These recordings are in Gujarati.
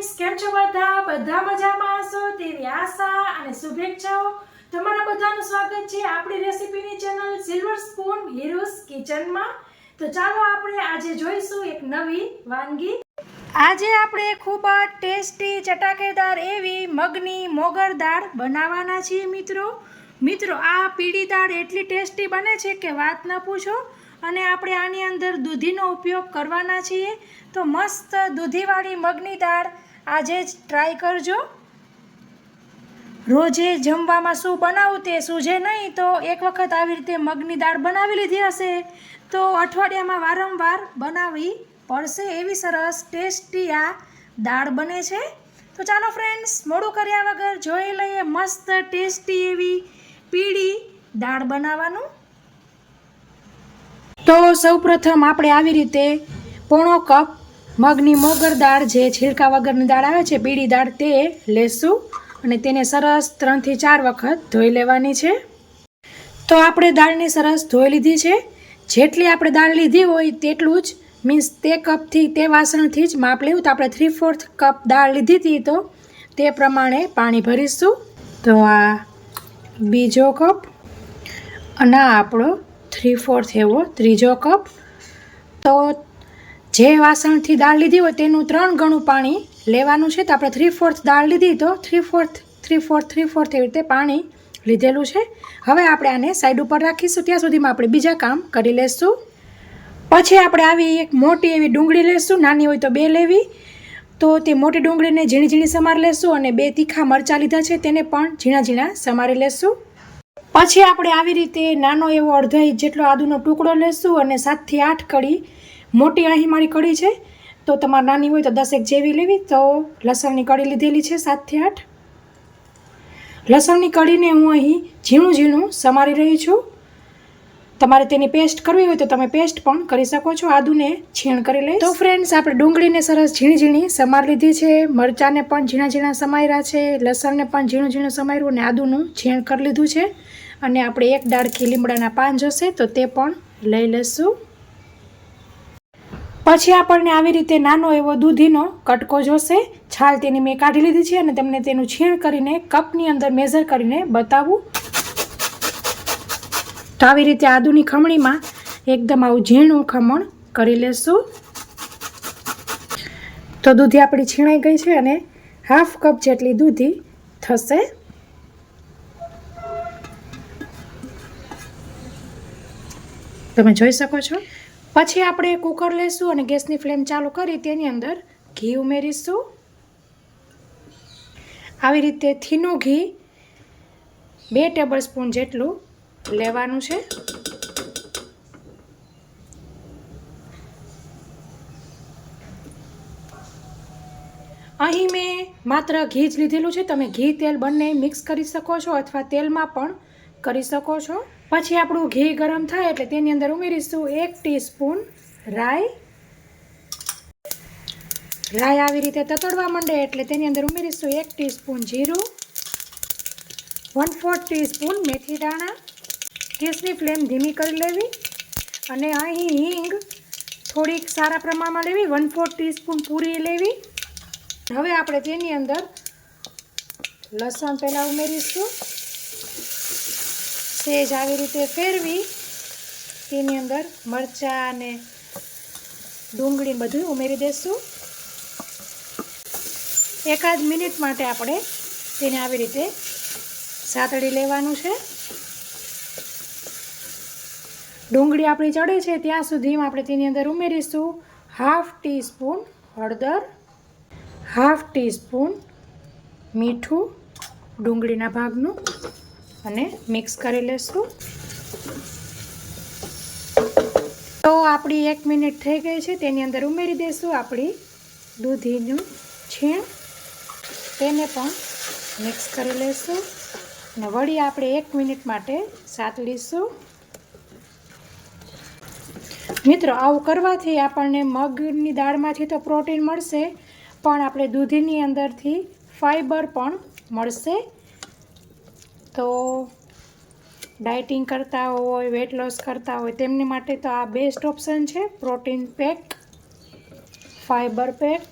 ફ્રેન્ડ્સ, કેમ છો બધા? બધા મજામાં હશો તેવી આશા અને શુભેચ્છાઓ. તમારા બધાનું સ્વાગત છે આપણી રેસીપીની ચેનલ સિલ્વર સ્પૂન હીરોઝ કિચનમાં. તો ચાલો આપણે આજે જોઈશું એક નવી વાનગી. આજે આપણે ખૂબ જ ટેસ્ટી ચટાકેદાર એવી મગની મોગર દાળ બનાવવાના છીએ મિત્રો આ પીળી દાળ એટલી ટેસ્ટી બને છે કે વાત ન પૂછો. અને આપણે આની અંદર દૂધીનો ઉપયોગ કરવાના છીએ. તો મસ્ત દૂધીવાળી મગની દાળ આજે જ ટ્રાય કરજો. રોજે જમવામાં શું બનાવું તે સૂઝે નહીં, તો એક વખત આવી રીતે મગની દાળ બનાવી લીધી હશે તો અઠવાડિયામાં વારંવાર બનાવવી પડશે. એવી સરસ ટેસ્ટી આ દાળ બને છે. તો ચાલો ફ્રેન્ડ્સ, મોડું કર્યા વગર જોઈ લઈએ મસ્ત ટેસ્ટી એવી પીળી દાળ બનાવવાનું. તો સૌપ્રથમ આપણે આવી રીતે પોણો કપ મગની મોગર દાળ, જે છિલકા વગરની દાળ આવે છે પીળી દાળ, તે લેશું અને તેને સરસ 3 થી 4 વખત ધોઈ લેવાની છે. તો આપણે દાળને સરસ ધોઈ લીધી છે. જેટલી આપણે દાળ લીધી હોય તેટલું જ, મીન્સ તે કપથી, તે વાસણથી જ માપ લેવું. તો આપણે 3/4 કપ દાળ લીધી હતી તો તે પ્રમાણે પાણી ભરીશું. તો આ બીજો કપ અને આપણો 3/4 એવો ત્રીજો કપ. તો જે વાસણથી દાળ લીધી હોય તેનું 3 ગણું પાણી લેવાનું છે. તો આપણે 3/4 દાળ લીધી તો 3/4 એવી રીતે પાણી લીધેલું છે. હવે આપણે આને સાઈડ ઉપર રાખીશું. ત્યાં સુધીમાં આપણે બીજા કામ કરી લઈશું. પછી આપણે આવી એક મોટી એવી ડુંગળી લેશું. નાની હોય તો 2 લેવી. તો તે મોટી ડુંગળીને ઝીણી ઝીણી સમારી લેશું અને 2 તીખા મરચાં લીધા છે તેને પણ ઝીણા ઝીણા સમારી લેશું. પછી આપણે આવી રીતે નાનો એવો અડધો ઇંચ જેટલો આદુનો ટુકડો લેશું અને 7 થી 8 કળી, મોટી અહીં મારી કળી છે તો તમારે નાની હોય તો 10 જેવી લેવી. તો લસણની કળી લીધેલી છે 7 થી 8. લસણની કળીને હું અહીં ઝીણું ઝીણું સમારી રહી છું. તમારે તેની પેસ્ટ કરવી હોય તો તમે પેસ્ટ પણ કરી શકો છો. આદુને છીણ કરી લઈશ. તો ફ્રેન્ડ્સ, આપણે ડુંગળીને સરસ ઝીણી ઝીણી સમારી લીધી છે, મરચાંને પણ ઝીણા ઝીણા સમાર્યા છે, લસણને પણ ઝીણું ઝીણું સમાર્યું અને આદુનું છીણ કરી લીધું છે. અને આપણે 1 ડાળખી લીમડાના પાન જોશે તો તે પણ લઈ લઈશું. પછી આપણને આવી રીતે નાનો એવો દૂધીનો કટકો જોશે. છાલ તેની મેં કાઢી લીધી છે અને તમને તેનું છીણ કરીને કપની અંદર મેઝર કરીને બતાવું. તો આવી રીતે આદુની ખમણીમાં એકદમ આવું ઝીણું ખમણ કરી લેશું. તો દૂધી આપણી છીણાઈ ગઈ છે અને 1/2 કપ જેટલી દૂધી થશે. તમે જોઈ શકો છો. પછી આપણે કુકર લેશું અને ગેસની ફ્લેમ ચાલુ કરી તેની અંદર ઘી ઉમેરીશું. આવી રીતે થીનું ઘી 2 ટેબલસ્પૂન જેટલું લેવાનું છે. અહીં મેં માત્ર ઘી જ લીધેલું છે. તમે ઘી તેલ બંને મિક્સ કરી શકો છો અથવા તેલમાં પણ કરી શકો છો. પછી આપણું ઘી ગરમ થાય એટલે તેની અંદર ઉમેરીશું 1 ટીસ્પૂન રાઈ. રાઈ આવી રીતે તતડવા માંડે એટલે તેની અંદર ઉમેરીશું 1 ટીસ્પૂન જીરું, 1/4 ટીસ્પૂન મેથી દાણા. ગેસની ફ્લેમ ધીમી કરી લેવી અને અહીં હિંગ થોડીક સારા પ્રમાણમાં લેવી, 1/4 ટીસ્પૂન પૂરી લેવી. હવે આપણે તેની અંદર લસણ પહેલાં ઉમેરીશું. સેજ આવી રીતે ફેરવી તેની અંદર મરચાં અને ડુંગળી બધું ઉમેરી દઈશું. 1 મિનિટ માટે આપણે તેને આવી રીતે સાતળી લેવાનું છે. ડુંગળી આપણી ચડે છે ત્યાં સુધીમાં આપણે તેની અંદર ઉમેરીશું 1/2 ટીસ્પૂન હળદર, 1/2 ટીસ્પૂન મીઠું ડુંગળીના ભાગનું અને મિક્સ કરી લેશું. તો આપણી 1 મિનિટ થઈ ગઈ છે. તેની અંદર ઉમેરી દઈશું આપણી દૂધીનું છીણ, તેને પણ મિક્સ કરી લઈશું અને વળી આપણે 1 મિનિટ માટે સાતળીશું. મિત્રો, આવું કરવાથી આપણને મગની દાળમાંથી તો પ્રોટીન મળશે, પણ આપણે દૂધીની અંદરથી ફાઈબર પણ મળશે. તો ડાયટિંગ કરતા હોય, વેટ લોસ કરતા હોય તેમની માટે તો આ બેસ્ટ ઓપ્શન છે. Protein pack, fibre pack.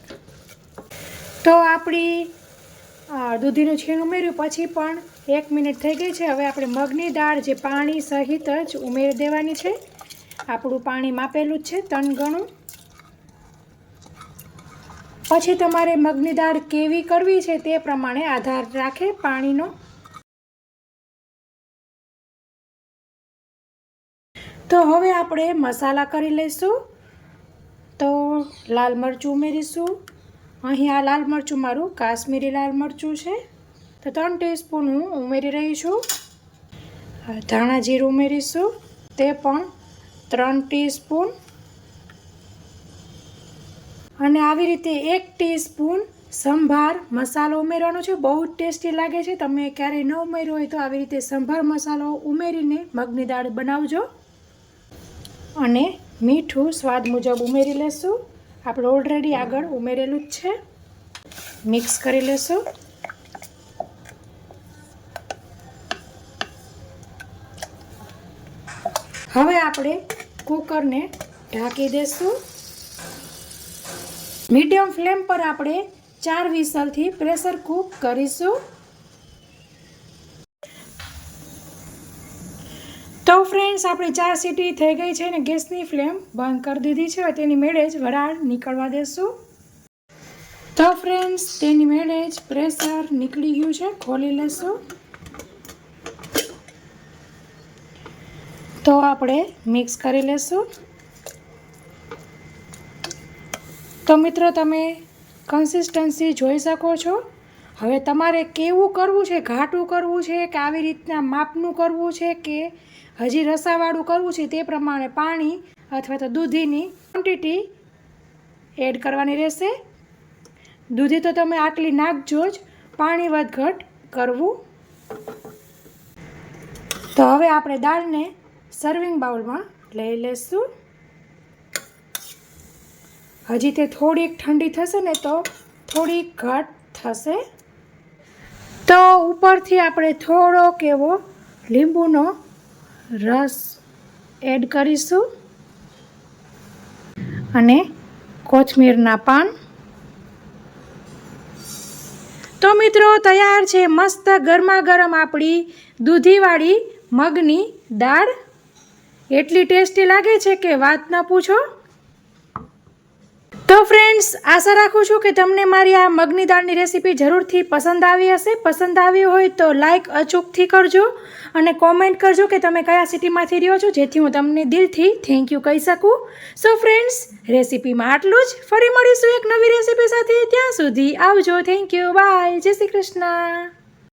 તો આપણી દૂધીનું છીણ ઉમેર્યું પછી પણ 1 મિનિટ થઈ ગઈ છે. હવે આપણે મગની દાળ જે પાણી સહિત જ ઉમેરી દેવાની છે. આપણું પાણી માપેલું જ છે 3 ગણું. પછી તમારે મગની દાળ કેવી કરવી છે તે પ્રમાણે આધાર રાખે પાણીનો. તો હવે આપણે મસાલા કરી લઈશું. તો લાલ મરચું ઉમેરીશું. અહીં આ લાલ મરચું મારું કાશ્મીરી લાલ મરચું છે, તો 3 ટીસ્પૂન હું ઉમેરી રહી છું. ધાણા જીરું ઉમેરીશું, તે પણ 3 ટીસ્પૂન. અને આવી રીતે 1 ટીસ્પૂન સંભાર મસાલો ઉમેરવાનો છે. બહુ જ ટેસ્ટી લાગે છે. તમે ક્યારેય ન ઉમેર્યો હોય તો આવી રીતે સંભાર મસાલો ઉમેરીને મગની દાળ બનાવજો. અને મીઠું સ્વાદ મુજબ ઉમેરી લેશું. આપણે ઓલરેડી આગળ ઉમેરેલું જ છે. મિક્સ કરી લેશું. હવે આપણે કુકરને ઢાંકી દઈશું. મીડિયમ ફ્લેમ પર આપણે 4 વિસલથી પ્રેશર કૂક કરીશું. તો ફ્રેન્ડ્સ, આપણી 4 સીટી થઈ ગઈ છે અને ગેસની ફ્લેમ બંધ કરી દીધી છે. તેની મેળે જ વરાળ નીકળવા દેશું. તો ફ્રેન્ડ્સ, તેની મેળે જ પ્રેશર નીકળી ગયું છે. ખોલી લેશું. તો આપણે મિક્સ કરી લેશું. તો મિત્રો, તમે કન્સિસ્ટન્સી જોઈ શકો છો. હવે તમારે કેવું કરવું છે, ઘાટું કરવું છે કે આવી રીતના માપનું કરવું છે કે હજી રસાવાળું કરવું છે, તે પ્રમાણે પાણી અથવા તો દૂધીની ક્વોન્ટિટી એડ કરવાની રહેશે. દૂધી તો તમે આટલી નાખજો જ, પાણી વધઘટ કરવું. તો હવે આપણે દાળને સર્વિંગ બાઉલમાં લઈ લઈશું. હજી તે થોડીક ઠંડી થશે ને તો થોડીક ઘટ થશે. તો ઉપરથી આપણે થોડોક એવો લીંબુનો રસ એડ કરીશું અને કોથમીરના પાન. તો મિત્રો, તૈયાર છે મસ્ત ગરમા ગરમ આપણી દૂધીવાળી મગની દાળ. એટલી ટેસ્ટી લાગે છે કે વાત ન પૂછો. તો ફ્રેન્ડ્સ, આશા રાખું છું કે તમને મારી આ મગની દાળની રેસીપી જરૂરથી પસંદ આવી હશે. પસંદ આવી હોય તો લાઈક અચૂકથી કરજો અને કોમેન્ટ કરજો કે તમે કયા સિટીમાંથી રહ્યો છો, જેથી હું તમને દિલથી થેન્ક યુ કહી શકું. સો ફ્રેન્ડ્સ, રેસીપીમાં આટલું જ. ફરી મળીશું એક નવી રેસીપી સાથે. ત્યાં સુધી આવજો. Thank you. બાય. જય શ્રી કૃષ્ણ.